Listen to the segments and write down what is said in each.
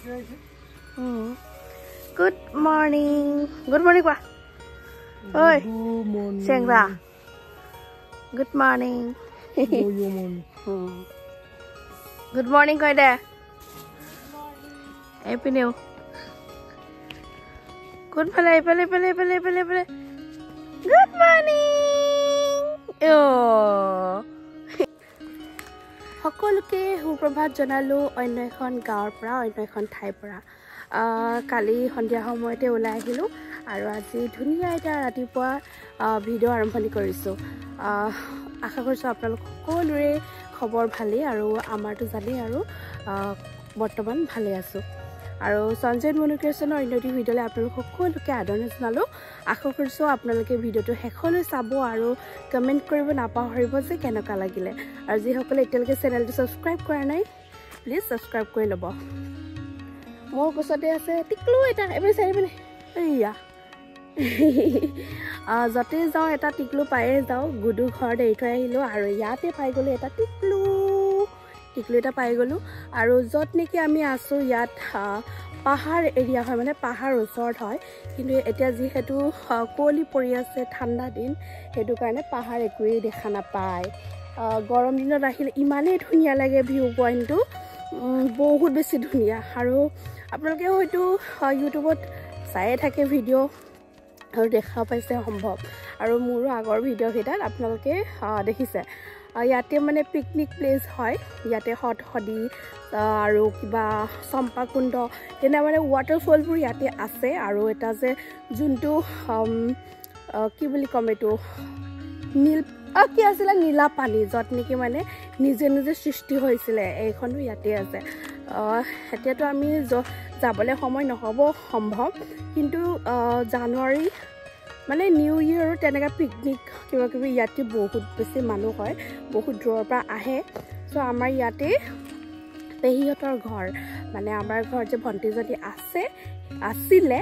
Good morning. Good morning, qua. Oi. Sengra. Good morning. Good morning, koi de. Happy New. Good pale. Good morning. Yo. সকলোকে সুপ্ৰভাত জনালো অন্য এখন গাঁৱৰ পৰা অন্য এখন ঠাইৰ পৰা কালি সন্ধিয়া সময়তে ওলাই আহিলো আৰু আজি ধুনীয়া এটা ৰাতিপুৱা ভিডিঅ' আৰম্ভণি কৰিছো আশা কৰিছো আপোনালোক সকলোৰে খবৰ ভালেই আৰু আমাৰটো জানেই আৰু বৰ্তমান ভালে আছো আৰু সঞ্জয় মনোক্ৰিয়েশ্যনৰ অন্য এটি ভিডিঅ'লৈ আপোনালোক সকলোকে আদৰণি জনালো আশা কৰিছো আপোনালোকে ভিডিঅ'টো শেষলৈ চাব আৰু কমেণ্ট কৰিব নাপাহৰিব যে কেনেকুৱা লাগিলে আৰু যিসকলে এতিয়ালৈকে চেনেলটো ছাবস্ক্ৰাইব কৰা নাই প্লিজ ছাবস্ক্ৰাইব কৰি ল'ব মোৰ কোচতে আছে টিকলু এটা এবাৰ চাই মানে এইয়া যতে যাওঁ এটা টিকলু পায়ে যাওঁ গুডু ঘৰত এৰি থৈ আহিলোঁ আৰু ইয়াতে পাই গ'লোঁ এটা টিকলু এটা পাই গ'লোঁ আৰু য'ত নেকি আমি আছোঁ ইয়াত পাহাৰ এৰিয়া হয় মানে পাহাৰ ওচৰত হয় কিন্তু এতিয়া যিহেতু কুঁৱলী পৰি আছে ঠাণ্ডা দিন সেইটো কাৰণে পাহাৰ একোৱেই দেখা নাপায় গৰম দিনত আহিলে ইমানেই ধুনীয়া লাগে ভিউ পইণ্টটো বহুত বেছি ধুনীয়া আৰু আপোনালোকে হয়তো ইউটিউবত চায়ে থাকে ভিডিঅ' আৰু দেখা পাইছে সম্ভৱ আৰু মোৰো আগৰ ভিডিঅ'কেইটাত আপোনালোকে দেখিছে ইয়াতে মানে পিকনিক প্লেচ হয় ইয়াতে সদী আৰু কিবা চম্পাকুণ্ড তেনে মানে ৱাটাৰফলবোৰ ইয়াতে আছে আৰু এটা যে যোনটো কি বুলি ক'ম এইটো কি আছিলে নীলা পানী য'ত নেকি মানে নিজে সৃষ্টি হৈছিলে এইখনো ইয়াতে আছে এতিয়াতো আমি যাবলৈ সময় নহ'ব সম্ভৱ কিন্তু জানুৱাৰী মানে নিউ ইয়েৰৰ তেনেকৈ পিকনিক কিবাকিবি ইয়াতে বহুত বেছি মানুহ হয় বহুত দূৰৰ পৰা আহে চ' আমাৰ ইয়াতে পেহীহঁতৰ ঘৰ মানে আমাৰ ঘৰত যে ভণ্টিজনী আছিলে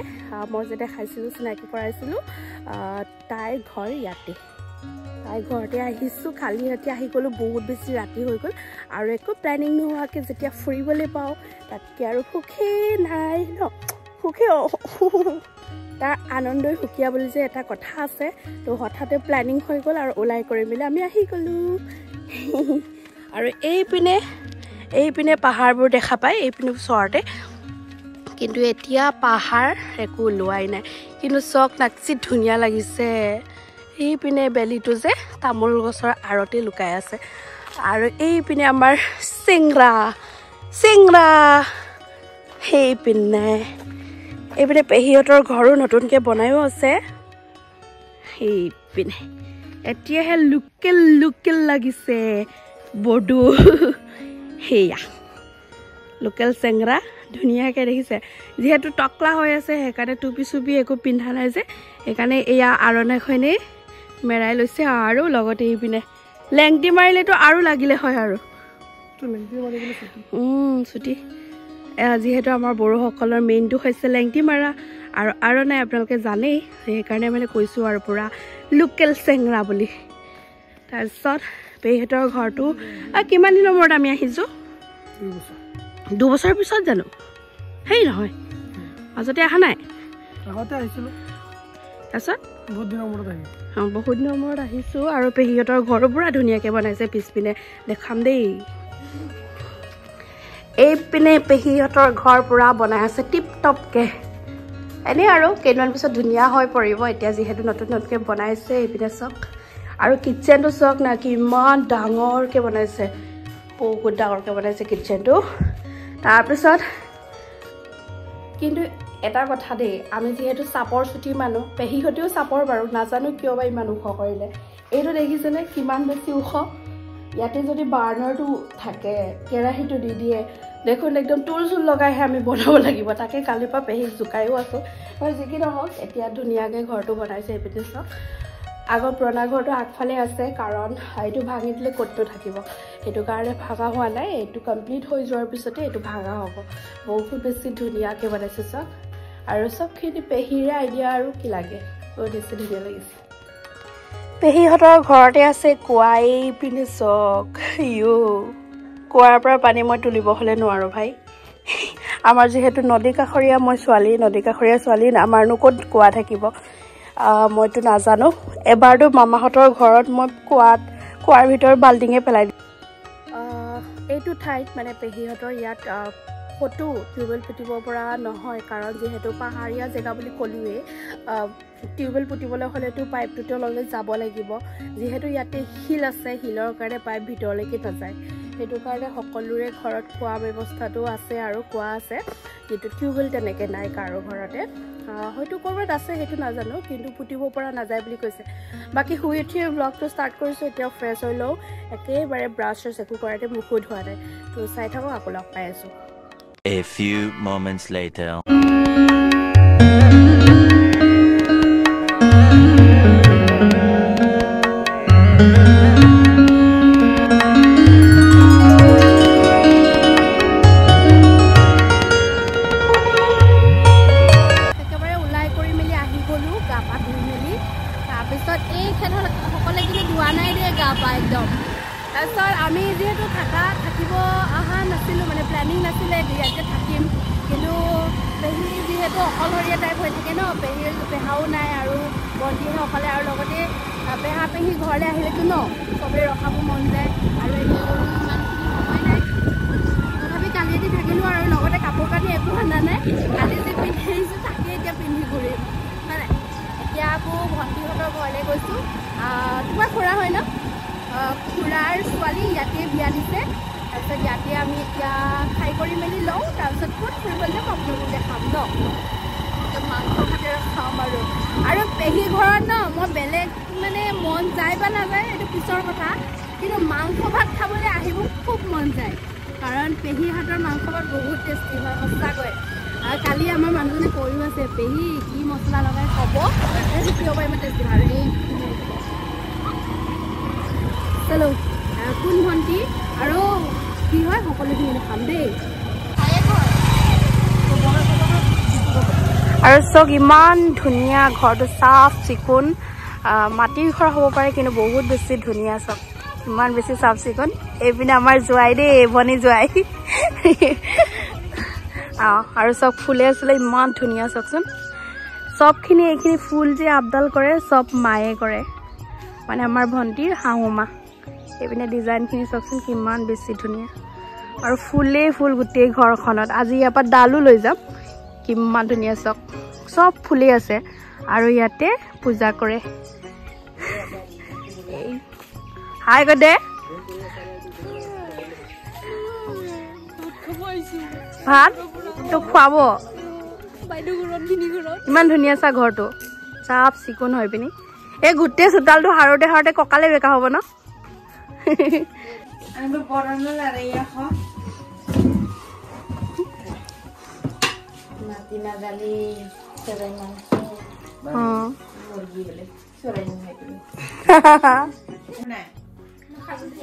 মই যেতিয়া খাইছিলোঁ চিনাকি কৰাইছিলোঁ তাইৰ ঘৰ ইয়াতে তাইৰ ঘৰতে আহিছোঁ কালি ৰাতি আহি গ'লোঁ বহুত বেছি ৰাতি হৈ গ'ল আৰু একো প্লেনিং নোহোৱাকৈ যেতিয়া ফুৰিবলৈ পাওঁ তাতকৈ আৰু সুখেই নাই ন সুখেই তাৰ আনন্দই সুকীয়া বুলি যে এটা কথা আছে তো হঠাতে প্লেনিং হৈ গ'ল আৰু ওলাই কৰি মেলি আমি আহি গ'লোঁ আৰু এইপিনে পাহাৰবোৰ দেখা পায় এইপিনে ওচৰতে কিন্তু এতিয়া পাহাৰ একো ওলোৱাই নাই কিন্তু চক নাকচি ধুনীয়া লাগিছে এইপিনে বেলিটো যে তামোল গছৰ আৰতে লুকাই আছে আৰু এইপিনে আমাৰ চিংৰা সেইপিনে এইপিনে পেহীহঁতৰ ঘৰো নতুনকৈ বনায়ো আছে সেইপিনে এতিয়াহে লোকেল লাগিছে বডু সেয়া লোকেল চেংৰা ধুনীয়াকৈ দেখিছে যিহেতু টকলা হৈ আছে সেইকাৰণে টুপি চুপি একো পিন্ধা নাই যে সেইকাৰণে এয়া আৰণাখনেই মেৰাই লৈছে আৰু লগতে এইপিনে লেংটি মাৰিলেতো আৰু লাগিলে হয় আৰু ছুটি যিহেতু আমাৰ বড়োসকলৰ মেইনটো হৈছে লেংটি মাৰা আৰু আৰণাই আপোনালোকে জানেই সেইকাৰণে মানে কৈছোঁ আৰু পূৰা লোকেল চেংৰা বুলি তাৰপিছত পেহীহঁতৰ ঘৰটো কিমান দিনৰ মূৰত আমি আহিছোঁ 2 বছৰৰ পিছত জানো সেই নহয় মাজতে অহা নাই তাৰপিছত বহুত দিনৰ মূৰত আহিছোঁ আৰু পেহীহঁতৰ ঘৰো পুৰা ধুনীয়াকৈ বনাইছে পিছপিনে দেখাম দেই এইপিনে পেহীহঁতৰ ঘৰ পুৰা বনাই আছে টিপ টপকৈ এনেই আৰু কেইদিনমান পিছত ধুনীয়া হৈ পৰিব এতিয়া যিহেতু নতুনকৈ বনাইছে এইপিনে চাওক আৰু কিটচেনটো চাওক না কিমান ডাঙৰকৈ বনাইছে বহুত ডাঙৰকৈ বনাইছে কিটচেনটো তাৰপিছত কিন্তু এটা কথা দেই আমি যিহেতু চাপৰ চুটি মানুহ পেহীহঁতেও চাপৰ বাৰু নাজানো কিয় বা ইমান ওখ কৰিলে এইটো দেখিছেনে কিমান বেছি ওখ ইয়াতে যদি বাৰ্ণাৰটো থাকে কেৰাহীটো দি দিয়ে দেখোন একদম টুল চুল লগাইহে আমি বনাব লাগিব তাকে কালিৰ পৰা পেহীক জোকায়ো আছোঁ আৰু যি কি নহওক এতিয়া ধুনীয়াকৈ ঘৰটো বনাইছে এইপিনে চাওক আগৰ পুৰণা ঘৰটো আগফালে আছে কাৰণ এইটো ভাঙি দিলে ক'তনো থাকিব সেইটো কাৰণে ভাঙা হোৱা নাই এইটো কমপ্লিট হৈ যোৱাৰ পিছতে এইটো ভাঙা হ'ব বহুত বেছি ধুনীয়াকৈ বনাইছে চাওক আৰু চবখিনি পেহীৰে আইডিয়া আৰু কি লাগে বহুত বেছি ধুনীয়া লাগিছে পেহীহঁতৰ ঘৰতে আছে কুৱাই পিনে চক কুঁৱাৰ পৰা পানী মই তুলিব হ'লে নোৱাৰোঁ ভাই আমাৰ যেহেতু নদী কাষৰীয়া মই ছোৱালী নদী কাষৰীয়া ছোৱালী আমাৰনো ক'ত কুঁৱা থাকিব মইতো নাজানো এবাৰতো মামাহঁতৰ ঘৰত মই কুঁৱাৰ ভিতৰত বাল্টিঙে পেলাই এইটো ঠাইত মানে পেহীহঁতৰ ইয়াত ফটো টিউবৱেল পুতিব পৰা নহয় কাৰণ যিহেতু পাহাৰীয়া জেগা বুলি ক'লোৱেই টিউবৱেল পুতিবলৈ হ'লেতো পাইপটোৰ তললৈ যাব লাগিব যিহেতু ইয়াতে শিল আছে শিলৰ কাৰণে পাইপ ভিতৰলৈকে নাযায় সেইটো কাৰণে সকলোৰে ঘৰত কুঁৱা ব্যৱস্থাটো আছে আৰু কুঁৱা আছে কিন্তু টিউবৱেল তেনেকৈ নাই কাৰো ঘৰতে হয়তো ক'ৰবাত আছে সেইটো নাজানো কিন্তু পুতিব পৰা নাযায় বুলি কৈছে বাকী শুই উঠি ব্লগটো ষ্টাৰ্ট কৰিছোঁ এতিয়া ফ্ৰেছ হৈ লওঁ একেবাৰে ব্ৰাছ একো কৰাতে মুখো ধোৱা নাই তো চাই থাকক আকৌ লগ পাই আছোঁ A few moments later. আমি যেহেতু থাকিব অহা নাছিলোঁ মানে প্লেনিং নাছিলে ইয়াতে থাকিম কিন্তু পেহী যিহেতু অকলশৰীয়া টাইপ হৈ থাকে ন পেহাও নাই আৰু ভণ্টিহে অকলে আৰু লগতে পেহা পেহী ঘৰলৈ আহিলেতো ন চবেই ৰখাব মন যায় আৰু ইমানখিনি সময় নাই তথাপি কালি এটি থাকিলোঁ আৰু লগতে কাপোৰ কানি একো আনা নাই কালি যে পিন্ধি আহিছোঁ তাকে এতিয়া পিন্ধি ঘূৰিম হয় নাই এতিয়া আকৌ ভণ্টিহঁতৰ ঘৰলৈ গৈছোঁ তোমাৰ খুৰা হয় ন খুৰাৰ ছোৱালী ইয়াতে বিয়া দিছে তাৰপিছত ইয়াতে আমি এতিয়া খাই কৰি মেলি লওঁ তাৰপিছত ক'ত ফুৰিবলৈ যাম আপোনালোকক দেখাম ন মাংস ভাতেৰে খাম আৰু পেহী ঘৰত ন মই বেলেগ মানে মন যায় বা নাযায় এইটো পিছৰ কথা কিন্তু মাংস ভাত খাবলৈ আহিব খুব মন যায় কাৰণ পেহী হাতৰ মাংস ভাত বহুত টেষ্টি হয় সঁচাকৈ আৰু কালি আমাৰ মানুহজনে কৈও আছে পেহী কি মছলা লগাই খাব কিয় বা ইমান টেষ্টি ভাল চলো কোন ভণ্টি আৰু কি হয় সকলোখিনি দেখাম দেই আৰু চক ইমান ধুনীয়া ঘৰটো চাফ চিকুণ মাটিৰ ঘৰ হ'ব পাৰে কিন্তু বহুত বেছি ধুনীয়া চক ইমান বেছি চাফ চিকুণ এইপিনে আমাৰ জোৱাই দেই ভনী জোৱাই আৰু চব ফুলে চুলে ইমান ধুনীয়া চাওকচোন চবখিনি এইখিনি ফুল যে আপডাল কৰে চব মায়ে কৰে মানে আমাৰ ভণ্টিৰ শাহু মা এইপিনে ডিজাইনখিনি চাওকচোন কিমান বেছি ধুনীয়া আৰু ফুলেই ফুল গোটেই ঘৰখনত আজি ইয়াৰ পৰা ডালো লৈ যাম কিমান ধুনীয়া চাওক চব ফুলেই আছে আৰু ইয়াতে পূজা কৰে হাই গদে ভাত তোক খুৱাব ইমান ধুনীয়া চা ঘৰটো চাফ চিকুণ হৈ পিনি এই গোটেই চোতালটো সাৰোতে সাৰোতে কঁকালে বেকা হ'ব ন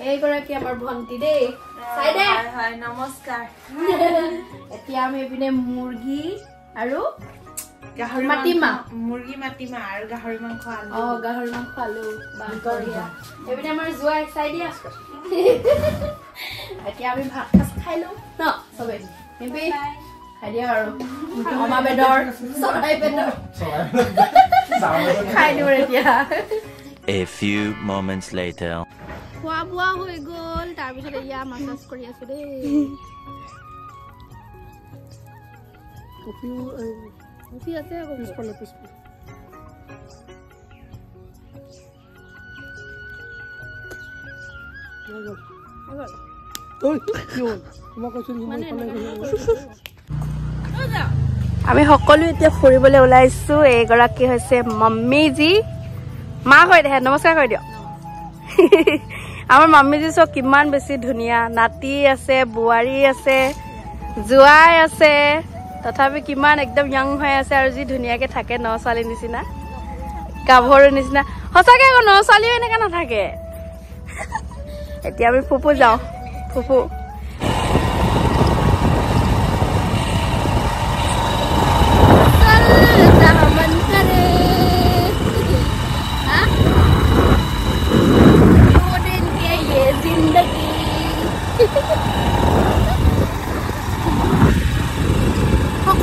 এইগৰাকী আমাৰ ভণ্টি দেই নমস্কাৰ এতিয়া আমি এইপিনে মুৰ্গী আৰু মাটিমাহ মুৰ্গী মাটিমাহ আৰু গাহৰি মাংস আলু এইপিনে আমাৰ যোৱা চাইডে আছে এতিয়া আমি ভাত সাজ খাই লওঁ ন চবে খাই দিয়া আৰু অমা বেদৰ চৰাই বেদৰ খাই দিওঁ এতিয়া A few moments later. খোৱা বোৱা হৈ গ'ল তাৰপিছত এয়া মাছাজ কৰি আছো দেই কফি আছে আকৌ পিছফালে আমি সকলো এতিয়া ফুৰিবলৈ ওলাইছো এইগৰাকী হৈছে মাম্মীজী মা কৈ দে নমস্কাৰ কৰি দিয়ক আমাৰ মাম্মীজী চব কিমান বেছি ধুনীয়া নাতি আছে বোৱাৰী আছে জোৱাই আছে তথাপি কিমান একদম য়ং হৈ আছে আৰু যি ধুনীয়াকে থাকে ন ছোৱালীৰ নিচিনা গাভৰুৰ নিচিনা সঁচাকে আকৌ ন ছোৱালীও এনেকে নাথাকে এতিয়া আমি ফুফু যাওঁ ফুফু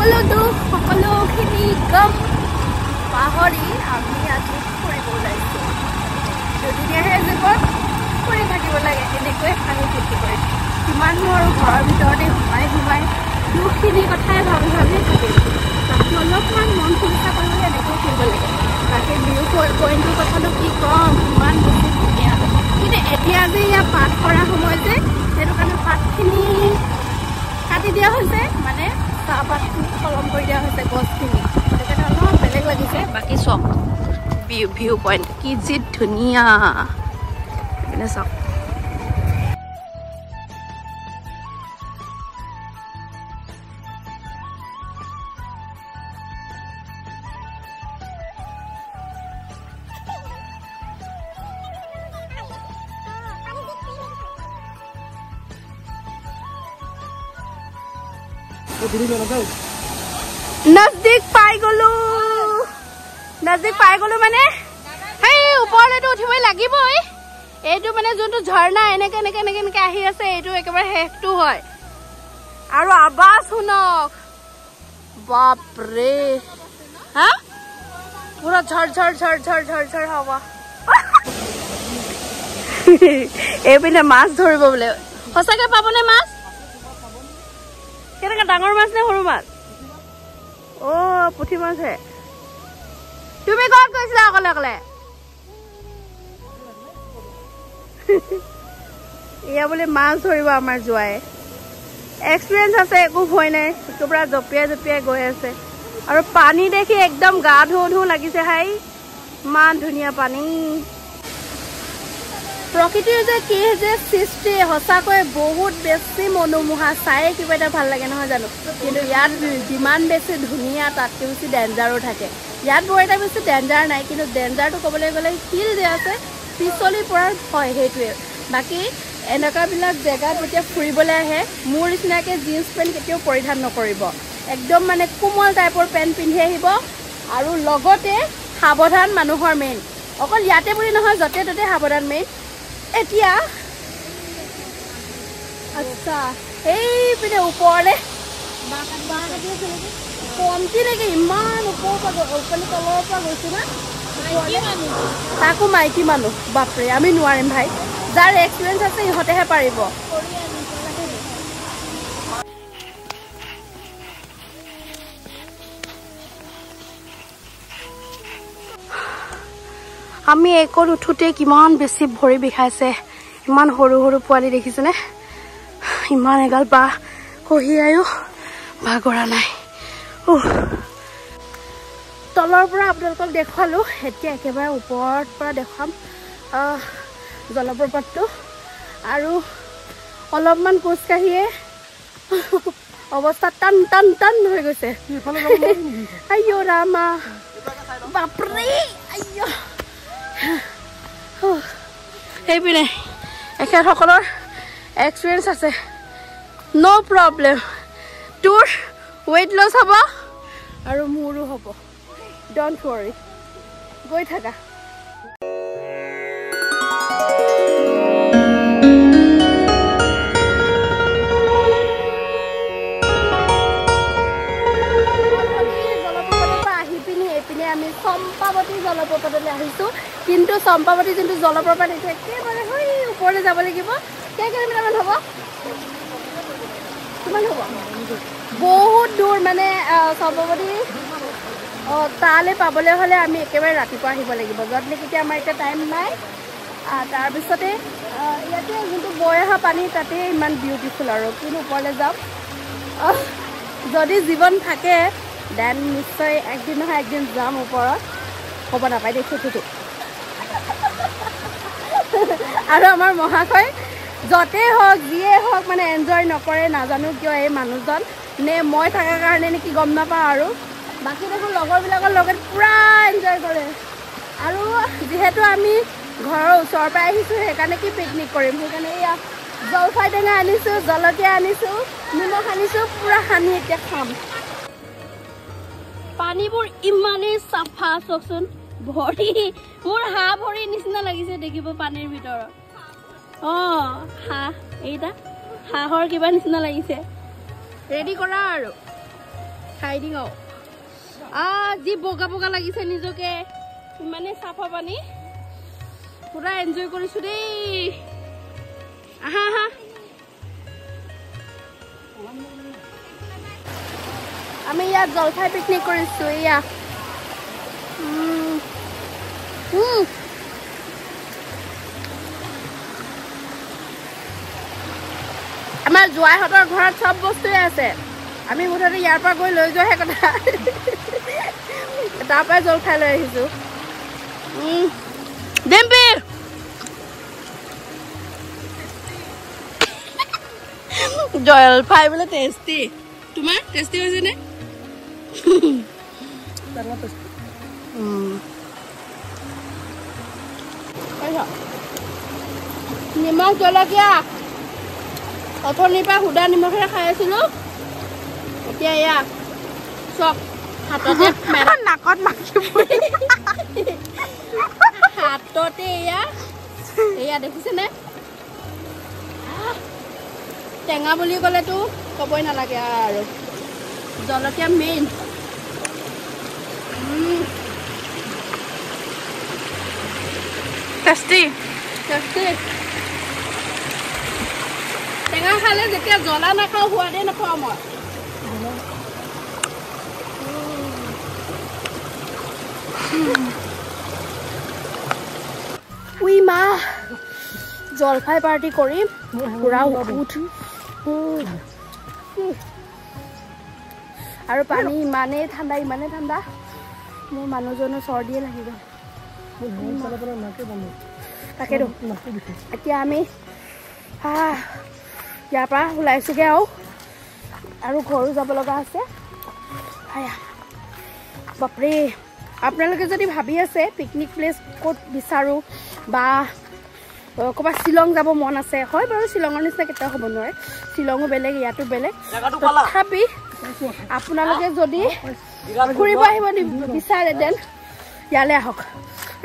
সকলো দুখ সকলোখিনি গম পাহৰি আমি আজি ফুৰিব ওলাইছোঁ দুদিনীয়াহে জীৱন ফুৰি থাকিব লাগে এনেকৈ আমি ফূৰ্তি কৰি কিমাননো আৰু ঘৰৰ ভিতৰতে সোমাই দুখখিনি কথাই ভাবি থাকিম বাকী অলপমান মন খুলিচা কৰিবলৈ এনেকৈ ফুৰিব লাগে বাকী ভিউ পইণ্টটোৰ কথাটো কি ক'ম ইমান বেছি ধুনীয়া কিন্তু এতিয়া যে ইয়াত পাঠ কৰা সময় যে সেইটো কাৰণে পাতখিনি কাটি দিয়া হৈছে মানে চাহপাতখিনি কলম কৰি দিয়া হৈছে গছখিনি সেইটো কাৰণে অলপ বেলেগ লাগিছে বাকী চাওক ভিউ পইণ্ট কি যি ধুনীয়া এইপিনে চাওক नजदीक पाई गलो মানে সেই ওপৰলেটো উঠিবই লাগিবই এইটো মানে যোনটো ঝৰ্ণা এনেকে এনেকে এনেকে এনেকে আহি আছে এইটো একেবাৰে শেষটো হয় আৰু আৱাজ শুনক বাপৰে হা পুৰা ঝৰ ঝৰ ঝৰ ঝৰ ঝৰ ঝৰ হাৱা এইপিনে মাছ ধৰিব বোলে সঁচাকে পাবনে মাছ কেনেকা ডাঙৰ মাছ নে সৰু মাছ অ পুঠি মাছ হে তুমি ক'ত গৈছিলা অকলে অকলে এয়া বোলে মাছ ধৰিব আমাৰ জোৱাই এক্সপিৰিয়েঞ্চ আছে একো ভয় নাই পুৰা জঁপিয়াই গৈ আছে আৰু পানী দেখি একদম গা ধুও লাগিছে হাই ইমান ধুনীয়া পানী প্ৰকৃতিৰ যে কি যে সৃষ্টি সঁচাকৈ বহুত বেছি মনোমোহা চাই কিবা এটা ভাল লাগে নহয় জানো কিন্তু ইয়াত যিমান বেছি ধুনীয়া তাতকৈ বেছি ডেঞ্জাৰো থাকে ইয়াত বৰ এটা বেছি ডেঞ্জাৰ নাই কিন্তু ডেঞ্জাৰটো ক'বলৈ গ'লে শিল যে আছে পিছলি পৰাৰ হয় সেইটোৱে বাকী এনেকুৱাবিলাক জেগাত যেতিয়া ফুৰিবলৈ আহে মোৰ নিচিনাকৈ জিন্স পেণ্ট কেতিয়াও পৰিধান নকৰিব একদম মানে কোমল টাইপৰ পেণ্ট পিন্ধি আহিব আৰু লগতে সাৱধান মানুহৰ মেইন অকল ইয়াতে বুলি নহয় য'তে ত'তে সাৱধান মেইন এতিয়া আচ্ছা এইপিনে ওপৰলে কমটি নেকি ইমান ওপৰৰ পৰা তলৰ পৰা গৈছো না তাকো মাইকী মানুহ বাপৰে আমি নোৱাৰিম ভাই যাৰ এক্সপিৰিয়েঞ্চ আছে ইহঁতেহে পাৰিব আমি একত উঠোতে কিমান বেছি ভৰি বিষাইছে ইমান সৰু সৰু পোৱালি দেখিছেনে ইমান এগাল বাহ কঢ়িয়ায়ো ভাগৰা নাই তলৰ পৰা আপোনালোকক দেখুৱালোঁ এতিয়া একেবাৰে ওপৰৰ পৰা দেখুৱাম জলপ্ৰপাতটো আৰু অলপমান খোজকাঢ়িয়ে অৱস্থা টান টান টান হৈ গৈছে আইঅ ৰামা বাপৰে আইঅ সেইপিনে এখেতসকলৰ এক্সপিৰিয়েঞ্চ আছে ন' প্ৰব্লেম তোৰ ৱেইট লছ হ'ব আৰু মোৰো হ'ব ডণ্ট ৱৰি গৈ থাকা আমি চম্পাৱতী জলপ্ৰপাতলৈ আহিছোঁ কিন্তু চম্পাৱতী যোনটো জলপ্ৰপাত আছে একেবাৰে হৈ ওপৰলৈ যাব লাগিব কেই কিলোমিটাৰমান হ'ব কিমান হ'ব বহুত দূৰ মানে চম্পাৱতী তালৈ পাবলৈ হ'লে আমি একেবাৰে ৰাতিপুৱা আহিব লাগিব য'ত নেকি এতিয়া আমাৰ এতিয়া টাইম নাই তাৰপিছতে ইয়াতে যোনটো বৈ অহা পানী তাতে ইমান বিউটিফুল আৰু কিন্তু ওপৰলৈ যাম যদি জীৱন থাকে দেন নিশ্চয় একদিন নহয় একদিন যাম ওপৰত হ'ব নাপায় দেখিছোঁ আৰু আমাৰ মহাশয় য'তে হওক যিয়ে হওক মানে এনজয় নকৰে নাজানো কিয় এই মানুহজন নে মই থকাৰ কাৰণে নেকি গম নাপাওঁ আৰু বাকী দেখোন লগৰবিলাকৰ লগত পূৰা এনজয় কৰে আৰু যিহেতু আমি ঘৰৰ ওচৰৰ পৰা আহিছোঁ সেইকাৰণে কি পিকনিক কৰিম সেইকাৰণে এয়া জলফাই টেঙা আনিছোঁ জলকীয়া আনিছোঁ নিমখ আনিছোঁ পূৰা সানি এতিয়া খাম পানীবোৰ ইমানেই চাফা চাওকচোন ভৰি মোৰ হাঁহ ভৰি নিচিনা লাগিছে দেখিব পানীৰ ভিতৰত হাঁহ এইটা হাঁহৰ কিবা নিচিনা লাগিছে ৰেডি কৰা আৰু খাই দিওঁ যি বগা বগা লাগিছে নিজকে ইমানে চাফা পানী পুৰা এনজয় কৰিছো দেই আহা আহা আমি ইয়াত জলফাই পিকনিক কৰিছো ইয়া আমাৰ জোৱাইহঁতৰ ঘৰত চব বস্তুৱে আছে আমি মুঠতে ইয়াৰ পৰা গৈ লৈ যোৱাহে কথা তাৰ পৰাই জলফাই লৈ আহিছো ডিম্পি জলফাই বোলে টেষ্টি তোমাৰ টেষ্টি হৈছে নে নিমখ জলকীয়া অথনিৰ পৰা সুদা নিমখেৰে খাই আছিলো এতিয়া এয়া চক হাততে নাকত মাখি হাততে এয়া দেখিছেনে টেঙা বুলি ক'লেতো ক'বই নালাগে আৰু জলকীয়া মেইন টেষ্টি টেষ্টি টেঙা খালে যেতিয়া জ্বলা নাখাওঁ সোৱাদেই নাপাওঁ মই উই মা জলফাই পাৰ্টি কৰিম পুৰা উঠ আৰু পানী ইমানেই ঠাণ্ডা মোৰ মানুহজনৰ চৰ্দিয়ে লাগিব তাকেতো এতিয়া আমি ইয়াৰ পৰা ওলাইছোগে আৰু ঘৰো যাব লগা আছে বাপৰে আপোনালোকে যদি ভাবি আছে পিকনিক প্লেচ ক'ত বিচাৰোঁ বা ক'ৰবাত শ্বিলং যাব মন আছে হয় বাৰু শ্বিলঙৰ নিচিনা কেতিয়াও হ'ব নোৱাৰে শ্বিলঙো বেলেগ ইয়াতো বেলেগ তথাপি আপোনালোকে যদি ঘূৰিব আহিব বিচাৰে দেন ইয়ালৈ আহক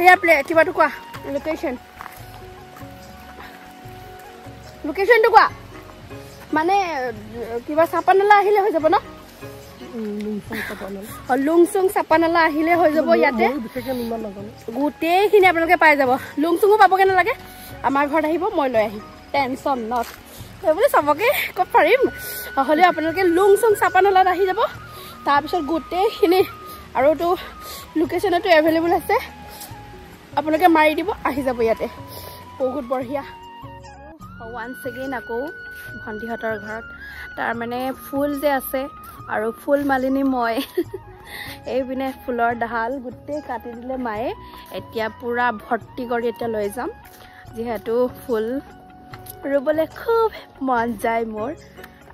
ইয়াৰ কিবাটো কোৱা লোকেশ্যনটো কোৱা মানে কিবা চাপানালা আহিলে হৈ যাব ন লুংচুং চাপানালা আহিলে হৈ যাব ইয়াতে গোটেইখিনি আপোনালোকে পাই যাব লুংচুঙো পাবগৈ নালাগে আমাৰ ঘৰত আহিব মই লৈ আহিম টেনশ্যন নট সেইবুলি চবকে ক'ব পাৰিম হ'লেও আপোনালোকে লুংচুং চাপানালাত আহি যাব তাৰপিছত গোটেইখিনি আৰুতো লোকেশ্যনতো এভেইলেবল আছে আপোনালোকে মাৰি দিব আহি যাব ইয়াতে বহুত বঢ়িয়া ওৱান্স এগেইন আকৌ ভণ্টিহঁতৰ ঘৰত তাৰমানে ফুল যে আছে আৰু ফুল মালিনী মই এইপিনে ফুলৰ ডাল গোটেই কাটি দিলে মায়ে এতিয়া পুৰা ভৰ্তি কৰি এতিয়া লৈ যাম যিহেতু ফুল ৰুবলৈ খুব মন যায় মোৰ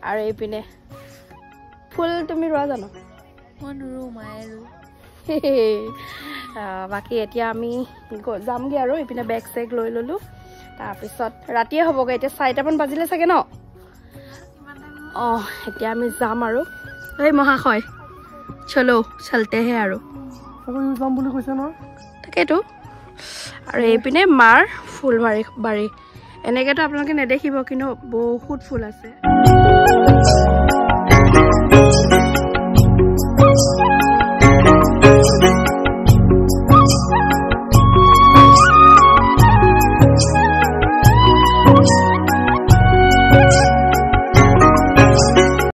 আৰু এইপিনে ফুল তুমি ৰোৱা জানো মায়ে বাকী এতিয়া আমি যামগৈ আৰু এইপিনে বেগ চেগ লৈ ল'লোঁ তাৰপিছত ৰাতিয়ে হ'বগৈ এতিয়া 4টামান বাজিলে চাগে ন এতিয়া আমি যাম আৰু এই মহাশয় চলো চলতেহে আৰু যাম বুলি কৈছে নহয় তাকেতো আৰু এইপিনে মাৰ ফুল বাৰী এনেকৈতো আপোনালোকে নেদেখিব কিন্তু বহুত ফুল আছে